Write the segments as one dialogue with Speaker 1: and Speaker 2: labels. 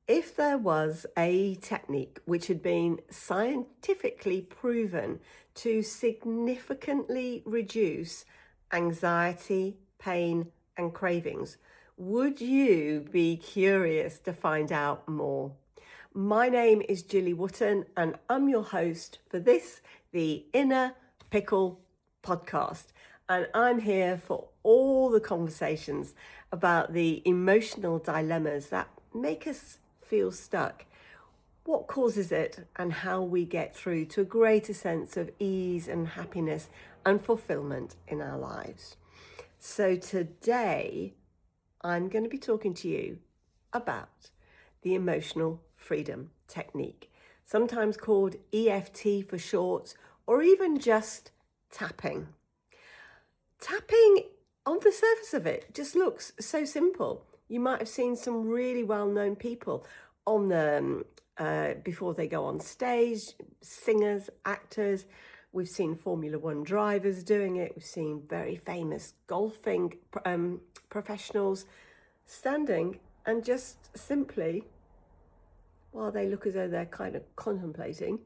Speaker 1: If there was a technique which had been scientifically proven to significantly reduce anxiety, pain, and cravings, would you be curious to find out more? My name is Julie Wotton, and I'm your host for this, the Inner Pickle Podcast. And I'm here for all the conversations about the emotional dilemmas that make us feel stuck, what causes it, and how we get through to a greater sense of ease and happiness and fulfillment in our lives. So today, I'm going to be talking to you about the emotional freedom technique, sometimes called EFT for short, or even just tapping. Tapping, on the surface of it, just looks so simple. You might have seen some really well-known people on the before they go on stage, singers, actors. We've seen Formula One drivers doing it. We've seen very famous golfing professionals standing and just simply, while they look as though they're kind of contemplating,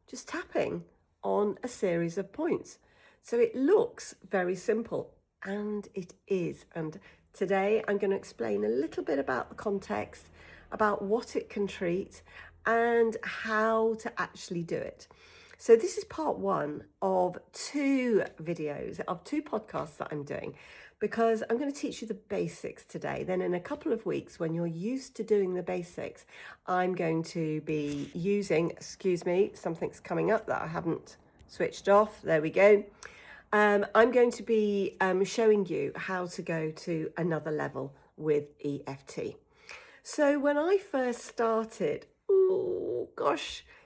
Speaker 1: just tapping on a series of points. So it looks very simple, and it is. And today I'm going to explain a little bit about the context, about what it can treat, and how to actually do it. So this is part one of two videos, of two podcasts that I'm doing, because I'm going to teach you the basics today. Then in a couple of weeks, when you're used to doing the basics, I'm going to be using, something's coming up that I haven't switched off. There we go. I'm going to be showing you how to go to another level with EFT. So when I first started,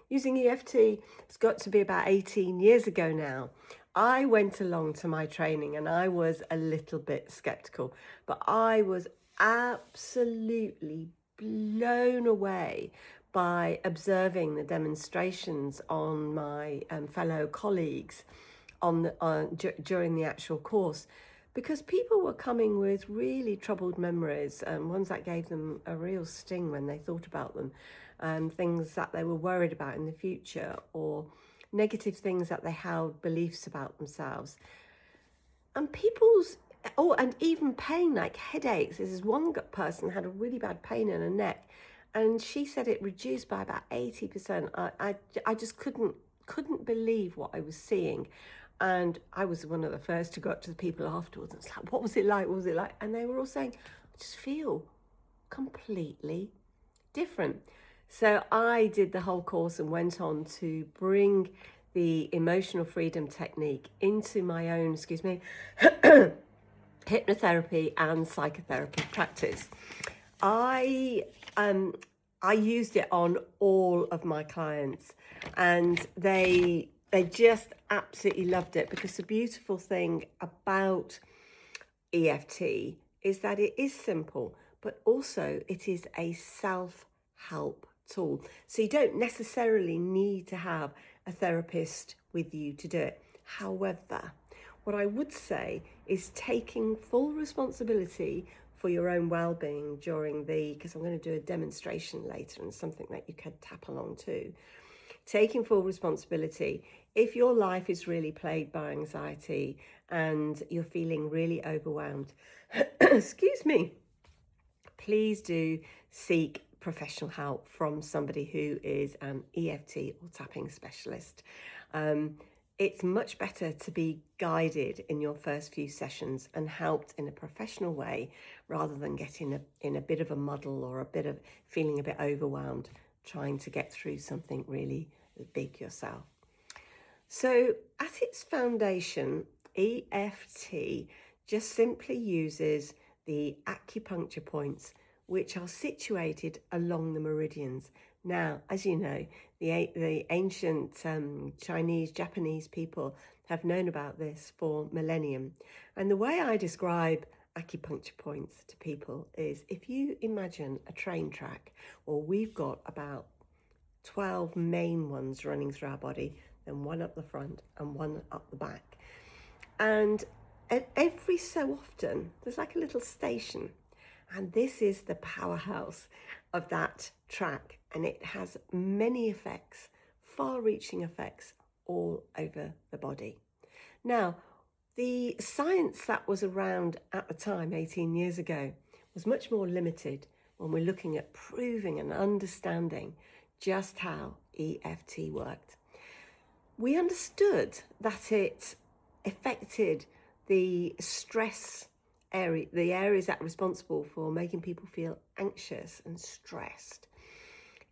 Speaker 1: using EFT, it's got to be about 18 years ago now. I went along to my training and I was a little bit skeptical, but I was absolutely blown away by observing the demonstrations on my fellow colleagues during the actual course, because people were coming with really troubled memories, ones that gave them a real sting when they thought about them, things that they were worried about in the future, or negative things that they held beliefs about themselves. And and even pain, like headaches. This is one person had a really bad pain in her neck, and she said it reduced by about 80%. I just couldn't believe what I was seeing. And I was one of the first to go up to the people afterwards and it's like, what was it like? What was it like? And they were all saying, I just feel completely different. So I did the whole course and went on to bring the emotional freedom technique into my own, hypnotherapy and psychotherapy practice. I used it on all of my clients, and they just absolutely loved it, because the beautiful thing about EFT is that it is simple, but also it is a self-help tool. So you don't necessarily need to have a therapist with you to do it. However, what I would say is taking full responsibility for your own well-being because I'm going to do a demonstration later and something that you can tap along to. Taking full responsibility. If your life is really plagued by anxiety and you're feeling really overwhelmed, please do seek professional help from somebody who is an EFT or tapping specialist. It's much better to be guided in your first few sessions and helped in a professional way, rather than getting in a bit of a muddle or feeling a bit overwhelmed trying to get through something really big yourself. So at its foundation, EFT just simply uses the acupuncture points, which are situated along the meridians. Now, as you know, the ancient Chinese, Japanese people have known about this for millennium. And the way I describe acupuncture points to people is, if you imagine a train track, or we've got about 12 main ones running through our body, then one up the front and one up the back. And every so often, there's like a little station, And this is the powerhouse of that track. And it has many effects, far-reaching effects all over the body. Now, the science that was around at the time, 18 years ago, was much more limited when we're looking at proving and understanding just how EFT worked. We understood that it affected the stress area, the areas that are responsible for making people feel anxious and stressed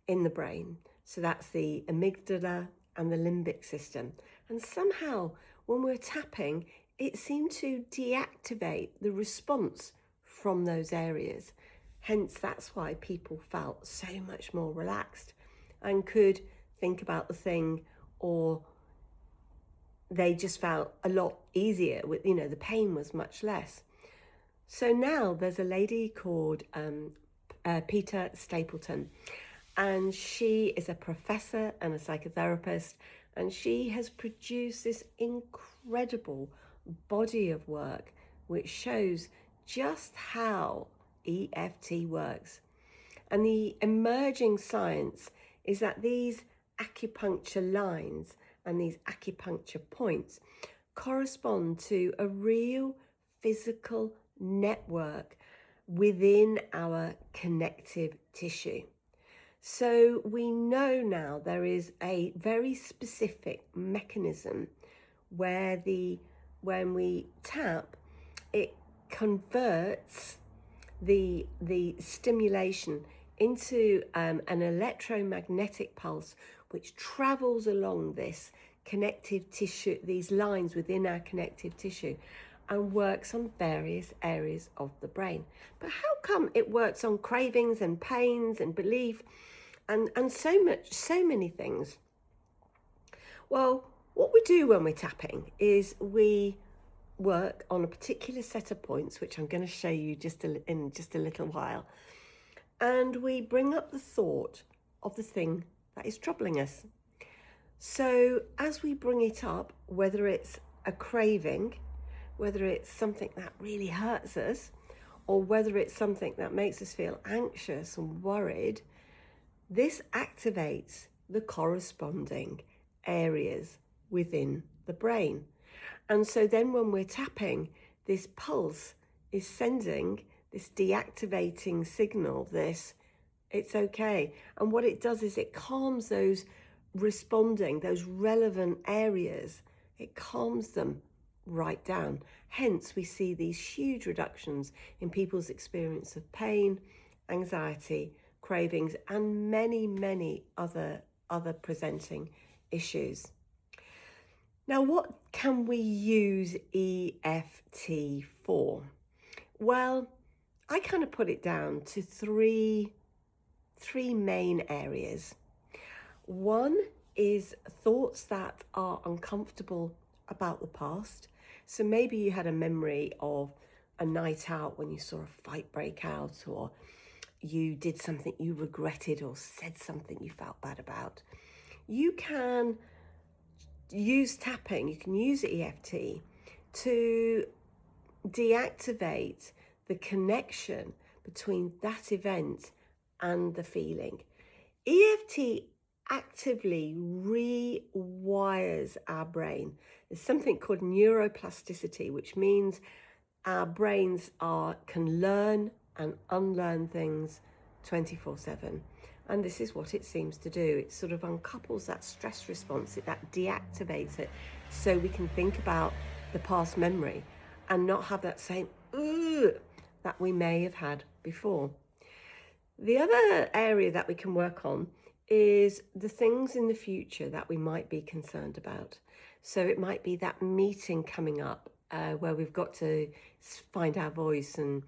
Speaker 1: in the brain. So that's the amygdala and the limbic system. And somehow when we're tapping, it seemed to deactivate the response from those areas. Hence, that's why people felt so much more relaxed and could think about the thing, or they just felt a lot easier with, the pain was much less. So now there's a lady called Peter Stapleton, and she is a professor and a psychotherapist, and she has produced this incredible body of work which shows just how EFT works. And the emerging science is that these acupuncture lines and these acupuncture points correspond to a real physical network within our connective tissue. So we know now there is a very specific mechanism where when we tap, it converts the stimulation into an electromagnetic pulse which travels along this connective tissue, these lines within our connective tissue, and works on various areas of the brain. But how come it works on cravings and pains and belief and so many things? Well, what we do when we're tapping is we work on a particular set of points, which I'm going to show you in just a little while. And we bring up the thought of the thing that is troubling us. So as we bring it up, whether it's a craving, whether it's something that really hurts us, or whether it's something that makes us feel anxious and worried, this activates the corresponding areas within the brain. And so then when we're tapping, this pulse is sending this deactivating signal, it's okay. And what it does is it calms those relevant areas, it calms them right down. Hence, we see these huge reductions in people's experience of pain, anxiety, cravings, and many, many other presenting issues. Now, what can we use EFT for? Well, I kind of put it down to three main areas. One is thoughts that are uncomfortable about the past. So maybe you had a memory of a night out when you saw a fight break out, or you did something you regretted, or said something you felt bad about. You can use tapping, you can use EFT to deactivate the connection between that event and the feeling. EFT actively rewires our brain. There's something called neuroplasticity, which means our brains can learn and unlearn things 24/7. And this is what it seems to do. It sort of uncouples that stress response, that deactivates it, so we can think about the past memory and not have that same that we may have had before. The other area that we can work on is the things in the future that we might be concerned about. So it might be that meeting coming up where we've got to find our voice and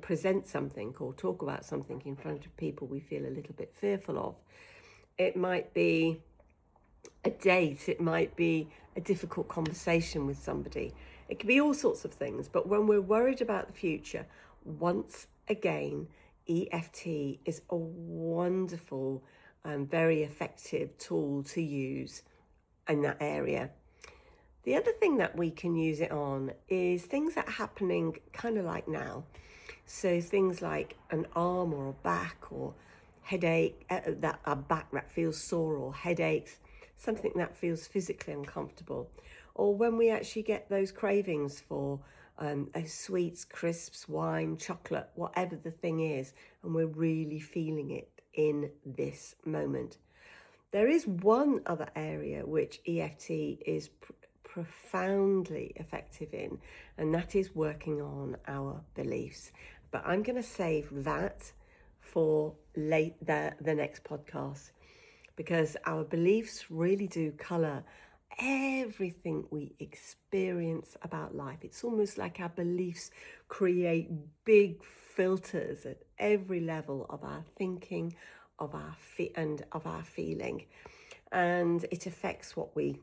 Speaker 1: present something or talk about something in front of people we feel a little bit fearful of. It might be a date, it might be a difficult conversation with somebody. It could be all sorts of things, but when we're worried about the future, once again, EFT is a wonderful and very effective tool to use in that area. The other thing that we can use it on is things that are happening kind of like now. So things like an arm or a back or headache, that a back that feels sore, or headaches, something that feels physically uncomfortable. Or when we actually get those cravings for sweets, crisps, wine, chocolate, whatever the thing is, and we're really feeling it in this moment. There is one other area which EFT is profoundly effective in, and that is working on our beliefs. But I'm going to save that for the next podcast, because our beliefs really do colour everything we experience about life. It's almost like our beliefs create big filters at every level of our thinking, of our and of our feeling, and it affects what we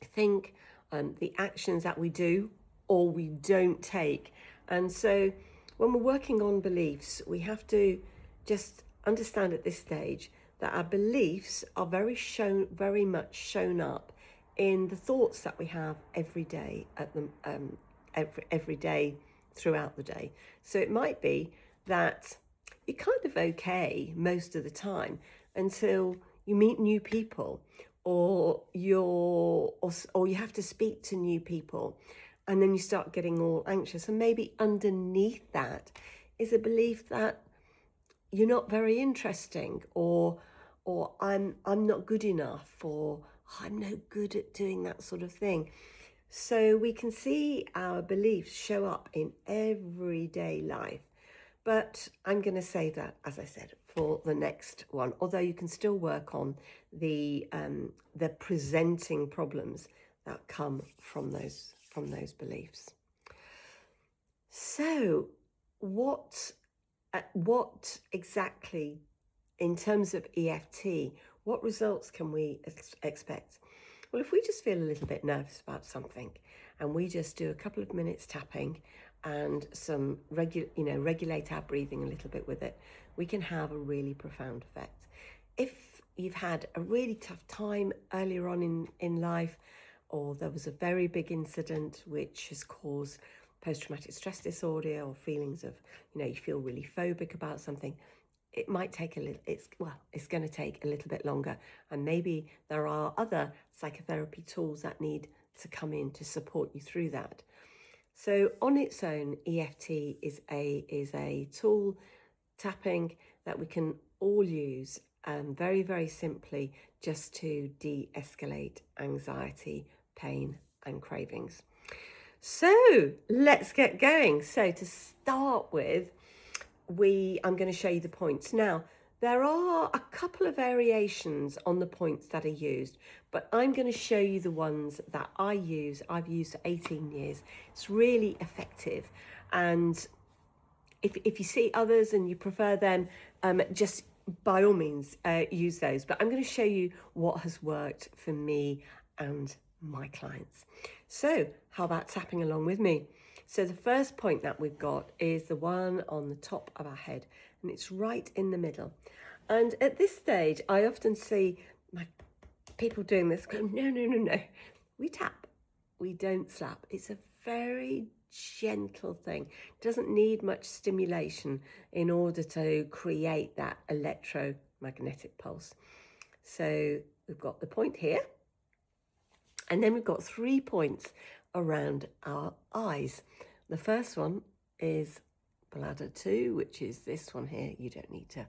Speaker 1: think, the actions that we do or we don't take. And so when we're working on beliefs, we have to just understand at this stage that our beliefs are very much shown up in the thoughts that we have every day every day throughout the day. So it might be that you're kind of okay most of the time until you meet new people, or you have to speak to new people, and then you start getting all anxious. And maybe underneath that is a belief that you're not very interesting, or I'm not good enough, or I'm no good at doing that sort of thing. So we can see our beliefs show up in everyday life. But I'm going to save that, as I said, for the next one. Although you can still work on the presenting problems that come from those beliefs. So, what exactly, in terms of EFT, what results can we expect? Well, if we just feel a little bit nervous about something, and we just do a couple of minutes tapping and some regulate our breathing a little bit with it, we can have a really profound effect. If you've had a really tough time earlier on in life, or there was a very big incident which has caused post-traumatic stress disorder, or feelings of, you feel really phobic about something, it might take it's going to take a little bit longer. And maybe there are other psychotherapy tools that need to come in to support you through that. So on its own, EFT is a tool, tapping, that we can all use very, very simply, just to de-escalate anxiety, pain and cravings. So let's get going. So to start with, I'm going to show you the points. Now, there are a couple of variations on the points that are used, but I'm going to show you the ones that I've used for 18 years. It's really effective. And if you see others and you prefer them, just by all means use those. But I'm going to show you what has worked for me and my clients. So how about tapping along with me? So the first point that we've got is the one on the top of our head, and it's right in the middle. And at this stage, I often see my people doing this, go, no. We tap, we don't slap. It's a very gentle thing. It doesn't need much stimulation in order to create that electromagnetic pulse. So we've got the point here, and then we've got 3 points around our eyes. The first one is bladder 2, which is this one here. You don't need to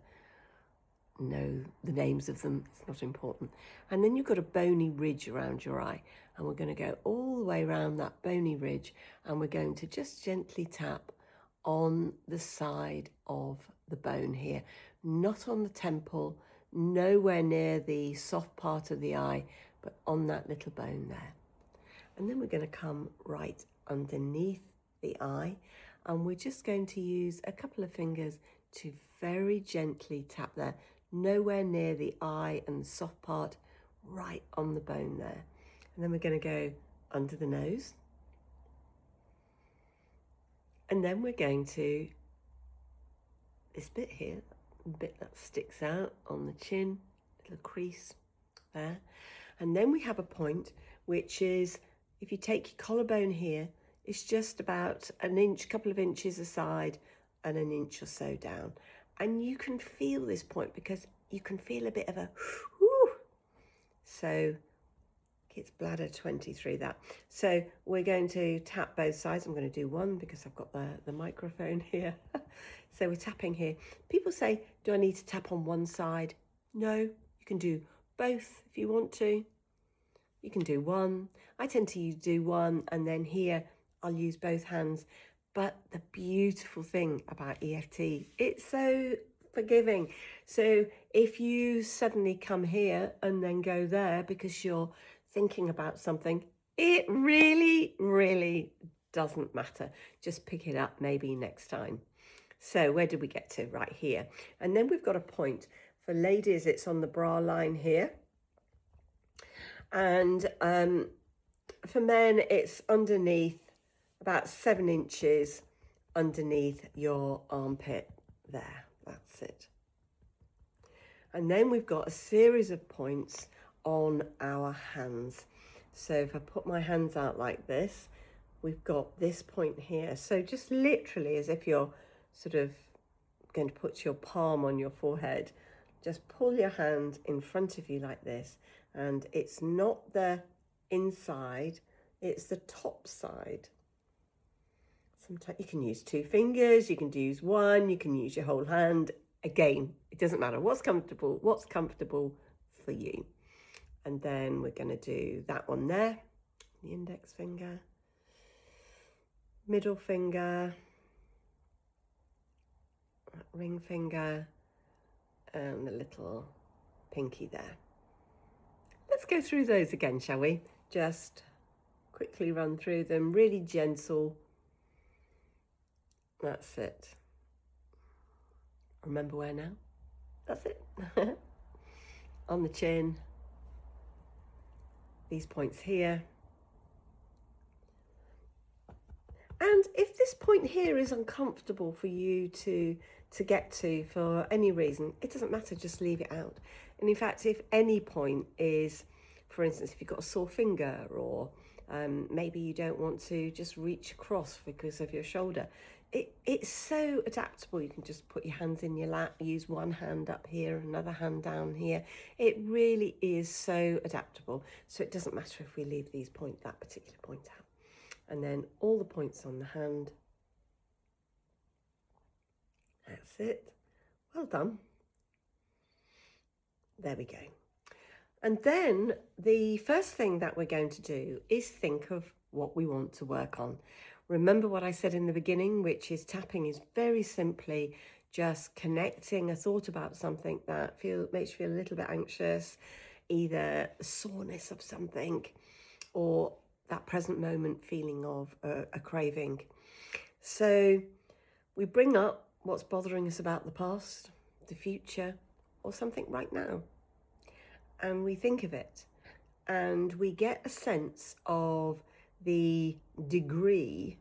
Speaker 1: know the names of them, it's not important. And then you've got a bony ridge around your eye, and we're going to go all the way around that bony ridge, and we're going to just gently tap on the side of the bone here, not on the temple, nowhere near the soft part of the eye, but on that little bone there. And then we're going to come right underneath the eye, and we're just going to use a couple of fingers to very gently tap there, nowhere near the eye and the soft part, right on the bone there. And then we're going to go under the nose, and then we're going to this bit here, the bit that sticks out on the chin, little crease there. And then we have a point which is, if you take your collarbone here, it's just about an inch, couple of inches aside, and an inch or so down. And you can feel this point because you can feel a bit of a whoo. So it's bladder 23 that. So we're going to tap both sides. I'm going to do one because I've got the microphone here. So we're tapping here. People say, do I need to tap on one side? No, you can do both if you want to. You can do one. I tend to do one, and then here I'll use both hands. But the beautiful thing about EFT, it's so forgiving. So if you suddenly come here and then go there because you're thinking about something, it really, really doesn't matter. Just pick it up maybe next time. So where did we get to? Right here. And then we've got a point. For ladies, it's on the bra line here. And for men, it's underneath, about 7 inches underneath your armpit there. That's it. And then we've got a series of points on our hands. So if I put my hands out like this, we've got this point here. So just literally as if you're sort of going to put your palm on your forehead, just pull your hand in front of you like this. And it's not the inside, it's the top side. Sometimes you can use 2 fingers, you can use 1, you can use your whole hand. Again, it doesn't matter what's comfortable for you. And then we're going to do that one there, the index finger, middle finger, ring finger, and the little pinky there. Let's go through those again, shall we? Just quickly run through them, really gentle. That's it. Remember where now? That's it. On the chin. These points here. And if this point here is uncomfortable for you to get to for any reason, it doesn't matter, just leave it out. And in fact, if any point is, for instance, if you've got a sore finger, or maybe you don't want to just reach across because of your shoulder, it's so adaptable. You can just put your hands in your lap, use one hand up here, another hand down here. It really is so adaptable. So it doesn't matter if we leave that particular point out. And then all the points on the hand. That's it. Well done. There we go. And then the first thing that we're going to do is think of what we want to work on. Remember what I said in the beginning, which is tapping is very simply just connecting a thought about something that makes you feel a little bit anxious, either soreness of something or that present moment feeling of a craving. So we bring up what's bothering us about the past, the future, or something right now. And we think of it, and we get a sense of the degree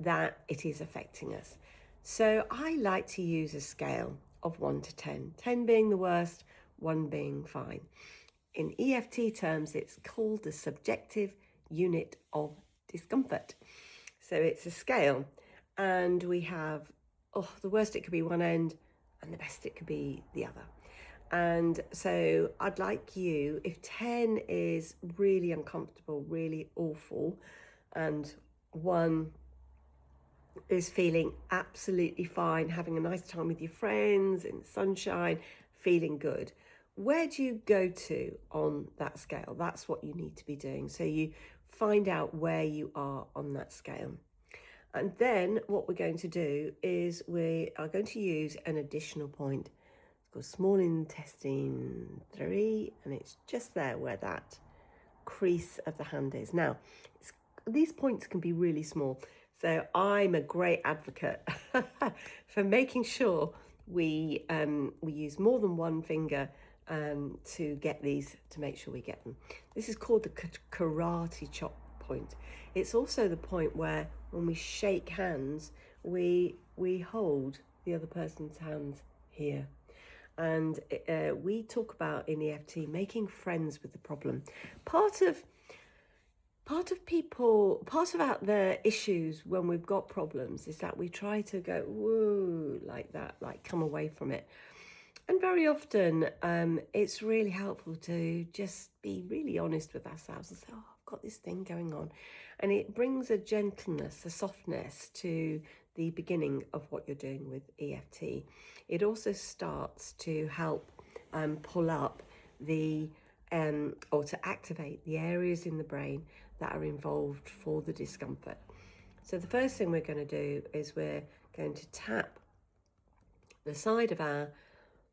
Speaker 1: that it is affecting us. So I like to use a scale of 1 to 10, 10 being the worst, 1 being fine. In EFT terms, it's called the subjective unit of discomfort. So it's a scale, and we have, the worst it could be one end, and the best it could be the other. And so I'd like you, if 10 is really uncomfortable, really awful, and 1 is feeling absolutely fine, having a nice time with your friends in the sunshine, feeling good, where do you go to on that scale? That's what you need to be doing. So you find out where you are on that scale. And then what we're going to do is we are going to use an additional point. It's called small intestine 3, and it's just there where that crease of the hand is. Now, these points can be really small. So I'm a great advocate for making sure we use more than 1 finger to get these, to make sure we get them. This is called the karate chop point. It's also the point where when we shake hands, we hold the other person's hands here. And we talk about in EFT making friends with the problem. Part of Part of the issues when we've got problems is that we try to go, whoa, like that, like come away from it. And very often it's really helpful to just be really honest with ourselves and say, oh, I've got this thing going on. And it brings a gentleness, a softness to the beginning of what you're doing with EFT. It also starts to help pull up or to activate the areas in the brain that are involved for the discomfort. So the first thing we're going to do is we're going to tap the side of our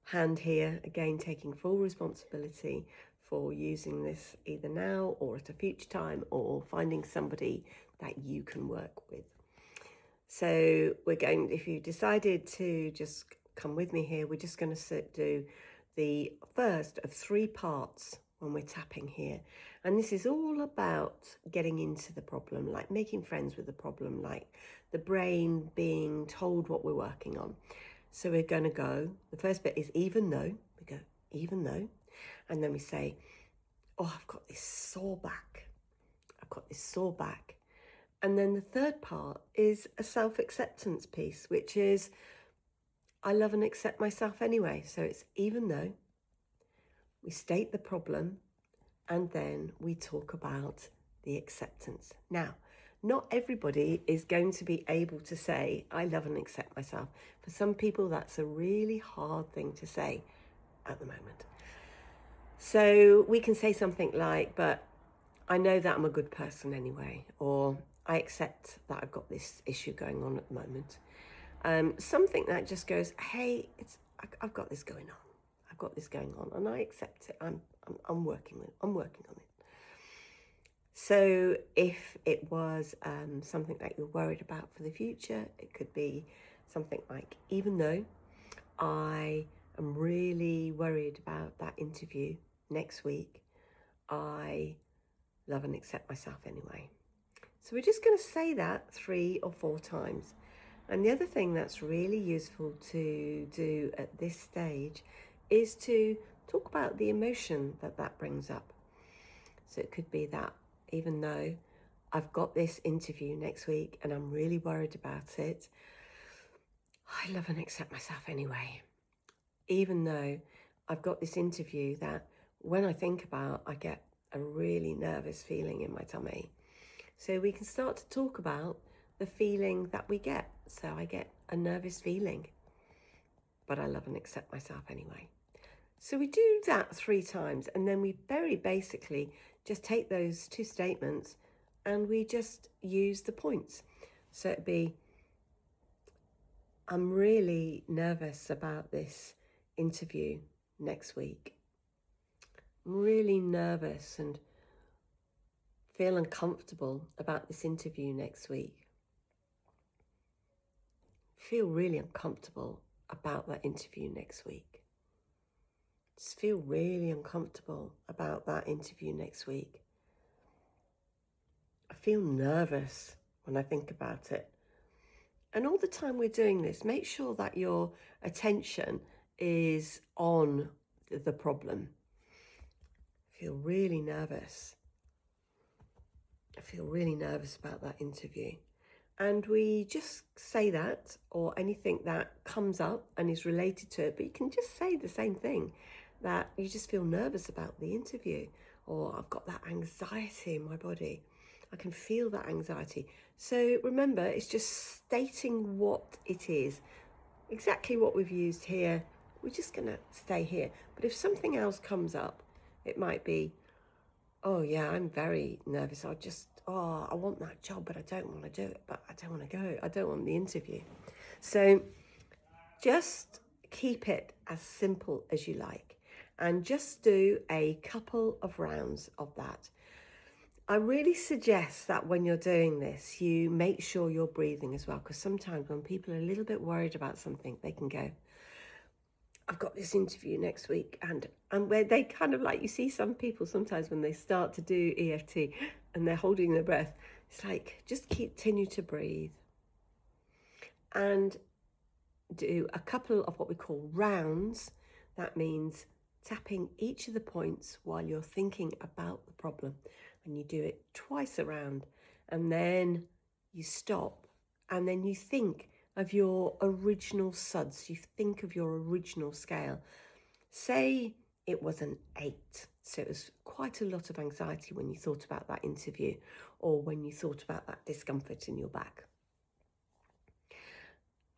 Speaker 1: hand here, again taking full responsibility for using this either now or at a future time, or finding somebody that you can work with. So if you decided to just come with me here, we're just going to do the first of 3 parts when we're tapping here. And this is all about getting into the problem, like making friends with the problem, like the brain being told what we're working on. So we're going to go, the first bit is even though, we go even though, and then we say, oh, I've got this sore back. And then the third part is a self-acceptance piece, which is I love and accept myself anyway. So it's even though, we state the problem, and then we talk about the acceptance. Now, not everybody is going to be able to say, I love and accept myself. For some people, that's a really hard thing to say at the moment. So we can say something like, but I know that I'm a good person anyway, or I accept that I've got this issue going on at the moment. Something that just goes, hey, I've got this going on, and I accept it. I'm working on it. So if it was something that you're worried about for the future, it could be something like, even though I am really worried about that interview next week, I love and accept myself anyway. So we're just going to say that 3 or 4 times. And the other thing that's really useful to do at this stage is to talk about the emotion that brings up. So it could be that even though I've got this interview next week and I'm really worried about it, I love and accept myself anyway. Even though I've got this interview that when I think about, I get a really nervous feeling in my tummy. So we can start to talk about the feeling that we get. So I get a nervous feeling, but I love and accept myself anyway. So we do that 3 times, and then we very basically just take those 2 statements and we just use the points. So it'd be, I'm really nervous about this interview next week. I'm really nervous and feel uncomfortable about this interview next week. Feel really uncomfortable about that interview next week. Just feel really uncomfortable about that interview next week. I feel nervous when I think about it. And all the time we're doing this, make sure that your attention is on the problem. I feel really nervous. I feel really nervous about that interview. And we just say that, or anything that comes up and is related to it, but you can just say the same thing, that you just feel nervous about the interview, or I've got that anxiety in my body. I can feel that anxiety. So remember, it's just stating what it is, exactly what we've used here. We're just going to stay here. But if something else comes up, it might be, oh yeah, I'm very nervous. I want that job, but I don't want to do it. But I don't want to go. I don't want the interview. So just keep it as simple as you like, and just do a couple of rounds of that. I really suggest that when you're doing this, you make sure you're breathing as well, because sometimes when people are a little bit worried about something, they can go, I've got this interview next week, and where they kind of like, you see some people sometimes when they start to do EFT and they're holding their breath, it's like, just continue to breathe and do a couple of what we call rounds. That means tapping each of the points while you're thinking about the problem. and you do it twice around, and then you stop, and then you think of your original SUDS, you think of your original scale. Say it was an 8, so it was quite a lot of anxiety when you thought about that interview or when you thought about that discomfort in your back.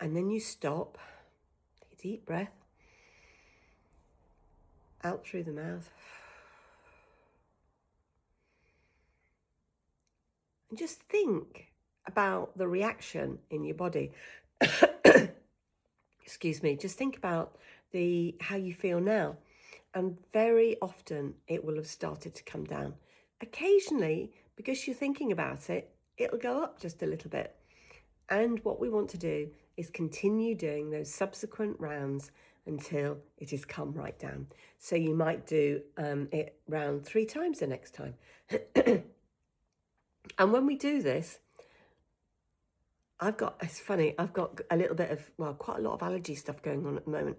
Speaker 1: And then you stop, take a deep breath, out through the mouth, and just think about the reaction in your body. Excuse me, just think about how you feel now. And very often it will have started to come down. Occasionally, because you're thinking about it, it'll go up just a little bit. And what we want to do is continue doing those subsequent rounds until it has come right down. So you might do it round 3 times the next time. And when we do this, it's funny, I've got a little bit of, quite a lot of allergy stuff going on at the moment.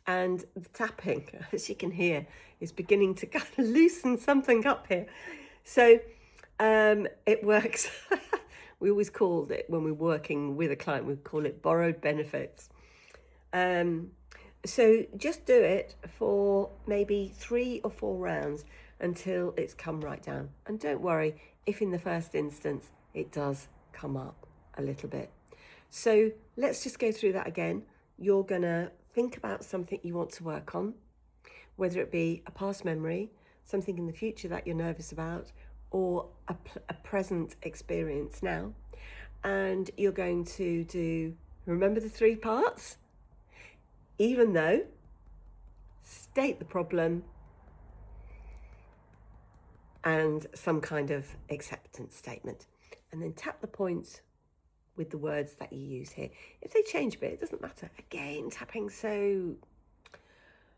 Speaker 1: And the tapping, as you can hear, is beginning to kind of loosen something up here. So it works. We always called it, when we're working with a client, we call it borrowed benefits. So just do it for maybe 3 or 4 rounds until it's come right down. And don't worry if in the first instance it does come up a little bit. So let's just go through that again. You're going to think about something you want to work on, whether it be a past memory, something in the future that you're nervous about, or a present experience now. And you're going to remember the 3 parts, even though, state the problem, and some kind of acceptance statement. And then tap the points with the words that you use here. If they change a bit, it doesn't matter. Again, tapping,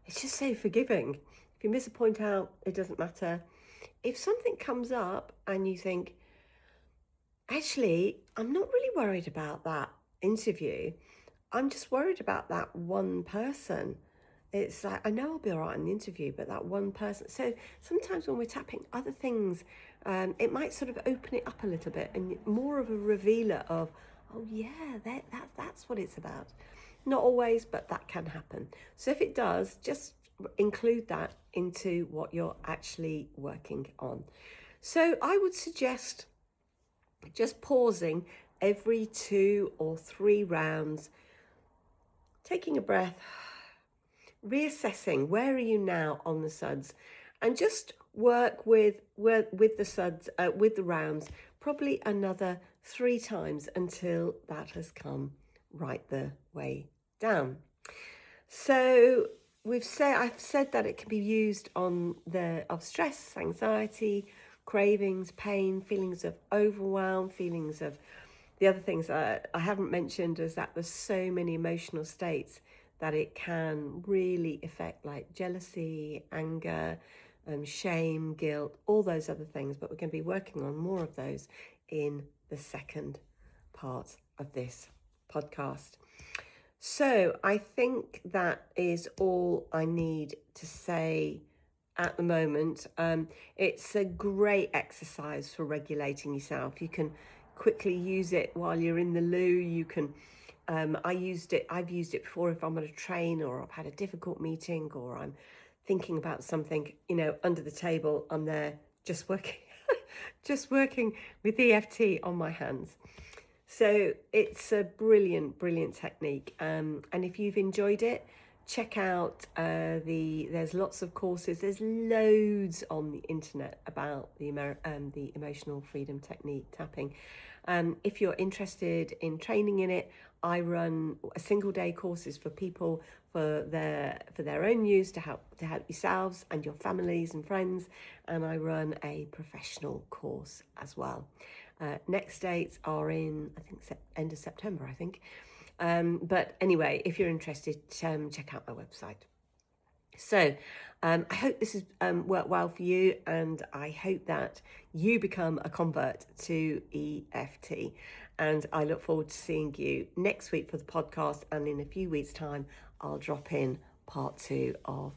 Speaker 1: it's just so forgiving. If you miss a point out, it doesn't matter. If something comes up and you think, actually, I'm not really worried about that interview, I'm just worried about that one person. It's like, I know I'll be all right in the interview, but that one person. So sometimes when we're tapping other things, it might sort of open it up a little bit and more of a revealer of, oh yeah, that's what it's about. Not always, but that can happen. So if it does, just include that into what you're actually working on. So I would suggest just pausing every 2 or 3 rounds, taking a breath, reassessing where are you now on the SUDS, and just work with the SUDS, with the rounds, probably another 3 times until that has come right the way down. So I've said that it can be used on of stress, anxiety, cravings, pain, feelings of overwhelm, feelings of the other things I haven't mentioned is that there's so many emotional states that it can really affect, like jealousy, anger, shame, guilt, all those other things. But we're going to be working on more of those in the second part of this podcast. So I think that is all I need to say at the moment. It's a great exercise for regulating yourself. You can quickly use it while you're in the loo. You can I've used it before if I'm on a train or I've had a difficult meeting or I'm thinking about something, under the table. I'm there just working with EFT on my hands. So it's a brilliant technique. And if you've enjoyed it, check out there's lots of courses. There's loads on the internet about the emotional freedom technique, tapping. If you're interested in training in it, I run a single day courses for people for their own use to help yourselves and your families and friends, and I run a professional course as well. Next dates are in, I think, end of September, I think. But anyway, if you're interested, check out my website. So I hope this has worked well for you, and I hope that you become a convert to EFT. And I look forward to seeing you next week for the podcast, and in a few weeks' time, I'll drop in part 2 of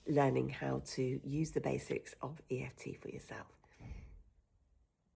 Speaker 1: learning how to use the basics of EFT for yourself.